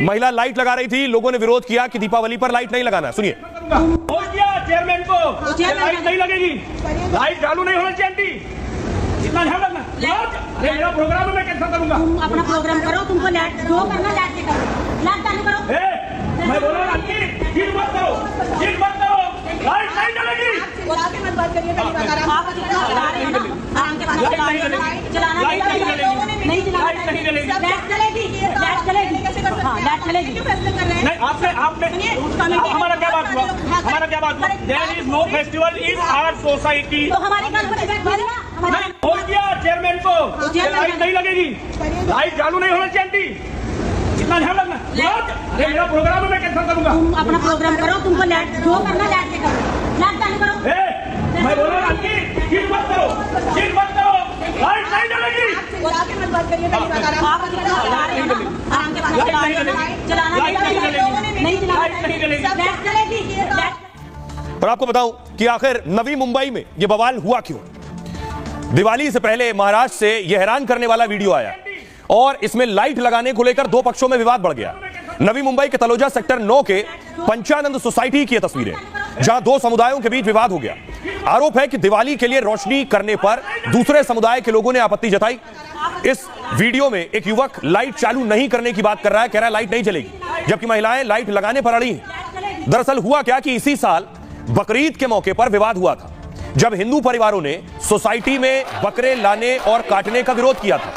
महिला लाइट लगा रही थी, लोगों ने विरोध किया कि दीपावली पर लाइट नहीं लगाना। सुनिए। चेयरमैन को लाइट नहीं लगेगी, लाइट चालू नहीं होना चाहिए, इतना ध्यान रखना। मेरा प्रोग्राम है, मैं कैंसिल करूंगा। तुम अपना प्रोग्राम करो, तुमको लाइट जो करना लाइट से करो, लाइट चालू करो। मैं बोल रहा हूँ जिद मत करो, लाइट नहीं जलेगी। मत बात करिए, आप आराम के पास चलाना नहीं चलेगी, लाइट चलेगी, लाइट चलेगी, हाँ लाइट चलेगी। नहीं, आपने हमारा क्या बात हुआ, हमारा क्या बात हुआ? There is no festival in our society. तो हमारी नहीं बोल दिया चेयरमैन को, लाइट नहीं लगेगी, लाइट चालू नहीं होना चाहिए, इतना ध्यान रखना। मेरा प्रोग्राम है, मैं कैंसिल करूंगा। तुम अपना प्रोग्राम करो, तुमको लाइट जो करना लाइट से करो, लाइट चालू करो। मैं बोल रहा हूँ जिद मत करो, लाइट नहीं जलेगी। मत बात करिए, आप आराम के पास चलाना नहीं चलेगी, लाइट चलेगी। और आपको बताऊं कि आखिर नवी मुंबई में यह बवाल हुआ क्यों। दिवाली से पहले महाराष्ट्र से यह हैरान करने वाला वीडियो आया और इसमें लाइट लगाने को लेकर दो पक्षों में विवाद बढ़ गया। नवी मुंबई के तलोजा सेक्टर 9 के पंचानंद सोसाइटी की यह तस्वीरें, जहां दो समुदायों के बीच विवाद हो गया। आरोप है कि दिवाली के लिए रोशनी करने पर दूसरे समुदाय के लोगों ने आपत्ति जताई। इस वीडियो में एक युवक लाइट चालू नहीं करने की बात कर रहा है, कह रहा है लाइट नहीं जलेगी, जबकि महिलाएं लाइट लगाने पर अड़ी हैं। दरअसल हुआ क्या कि इसी साल बकरीद के मौके पर विवाद हुआ था, जब हिंदू परिवारों ने सोसाइटी में बकरे लाने और काटने का विरोध किया था।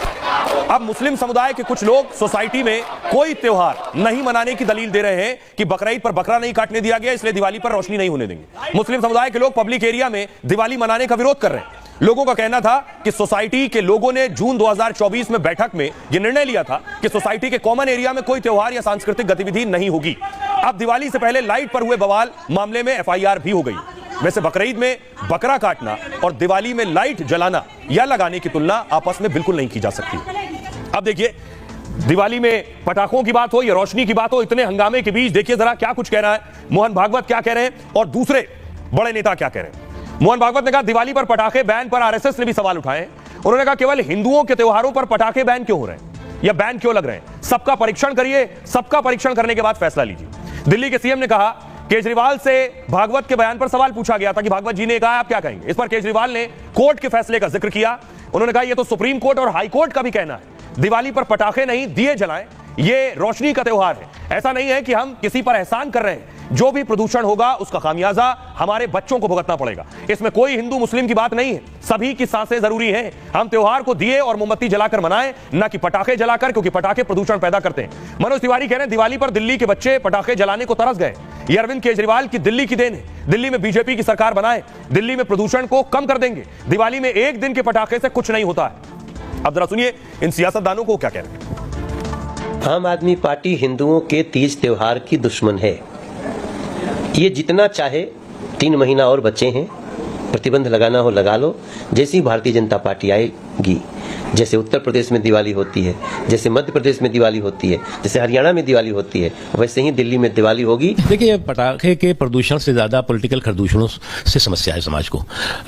अब मुस्लिम समुदाय के कुछ लोग सोसाइटी में कोई त्योहार नहीं मनाने की दलील दे रहे हैं कि बकरीद पर बकरा नहीं काटने दिया गया, इसलिए दिवाली पर रोशनी नहीं होने देंगे। मुस्लिम समुदाय के लोग पब्लिक एरिया में दिवाली मनाने का विरोध कर रहे हैं। लोगों का कहना था कि सोसाइटी के लोगों ने जून 2024 में बैठक में यह निर्णय लिया था कि सोसाइटी के कॉमन एरिया में कोई त्योहार या सांस्कृतिक गतिविधि नहीं होगी। अब दिवाली से पहले लाइट पर हुए बवाल मामले में FIR भी हो गई। वैसे बकरीद में बकरा काटना और दिवाली में लाइट जलाना या लगाने की तुलना आपस में बिल्कुल नहीं की जा सकती। अब देखिए, दिवाली में पटाखों की बात हो या रोशनी की बात हो, इतने हंगामे के बीच देखिए जरा क्या कुछ कह रहा है मोहन भागवत, क्या कह रहे हैं और दूसरे बड़े नेता क्या कह रहे हैं। मोहन भागवत ने कहा दिवाली पर पटाखे बैन पर RSS ने भी सवाल उठाए। उन्होंने कहा केवल हिंदुओं के त्योहारों पर पटाखे बैन क्यों हो रहे हैं या बैन क्यों लग रहे हैं, सबका परीक्षण करिए, सबका परीक्षण करने के बाद फैसला लीजिए। दिल्ली के CM ने कहा, केजरीवाल से भागवत के बयान पर सवाल पूछा गया था कि भागवत जी ने कहा आप क्या कहेंगे। इस पर केजरीवाल ने कोर्ट के फैसले का जिक्र किया। उन्होंने कहा यह तो सुप्रीम कोर्ट और हाई कोर्ट का भी कहना है, दिवाली पर पटाखे नहीं दिए जलाएं, ये रोशनी का त्योहार है। ऐसा नहीं है कि हम किसी पर एहसान कर रहे हैं, जो भी प्रदूषण होगा उसका खामियाजा हमारे बच्चों को भुगतना पड़ेगा। इसमें कोई हिंदू मुस्लिम की बात नहीं है, सभी की सांसें जरूरी हैं। हम त्योहार को दिए और मोमबत्ती जलाकर मनाएं, ना कि पटाखे जलाकर, क्योंकि पटाखे प्रदूषण पैदा करते हैं। मनोज तिवारी कह रहे हैं दिवाली पर दिल्ली के बच्चे पटाखे जलाने को तरस गए। ये अरविंद केजरीवाल की दिल्ली की देन है। दिल्ली में बीजेपी की सरकार बनाए, दिल्ली में प्रदूषण को कम कर देंगे। दिवाली में एक दिन के पटाखे से कुछ नहीं होता है। अब जरा सुनिए इन सियासतदानों को क्या कह रहे हैं। आम आदमी पार्टी हिंदुओं के तीज त्योहार की दुश्मन है। ये जितना चाहे 3 महीना और बचे हैं, प्रतिबंध लगाना हो लगा लो। जैसी भारतीय जनता पार्टी आएगी, जैसे उत्तर प्रदेश में दिवाली होती है, जैसे मध्य प्रदेश में दिवाली होती है, जैसे हरियाणा में दिवाली होती है, वैसे ही दिल्ली में दिवाली होगी। देखिए, पटाखे के प्रदूषण से ज्यादा पॉलिटिकल खरदूषणों से समस्या है समाज को।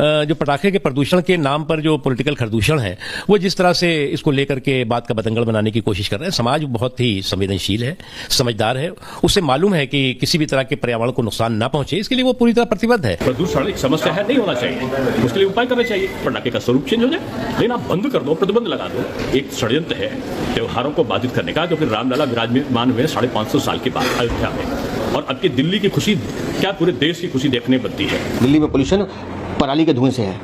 जो पटाखे के प्रदूषण के नाम पर जो पॉलिटिकल खरदूषण है, वो जिस तरह से इसको लेकर के बात का बतंगड़ बनाने की कोशिश कर रहे हैं। समाज बहुत ही संवेदनशील है, समझदार है, उसे मालूम है कि किसी भी तरह के पर्यावरण को नुकसान ना पहुंचे, इसके लिए वो पूरी तरह प्रतिबद्ध है। प्रदूषण एक समस्या है, नहीं होना चाहिए, उसके लिए उपाय करने चाहिए। पटाखे का स्वरूप चेंज हो जाए, लेकिन आप बंद कर दो, प्रतिबंध लगा दो। एक षड्यंत्र है त्योहारों को बाधित करने का, जो कि रामलला विराजमान हुए 550 साल के बाद अयोध्या में, और अब की दिल्ली की खुशी क्या पूरे देश की खुशी देखने बनती है। दिल्ली में पोल्यूशन पराली के धुएं से है।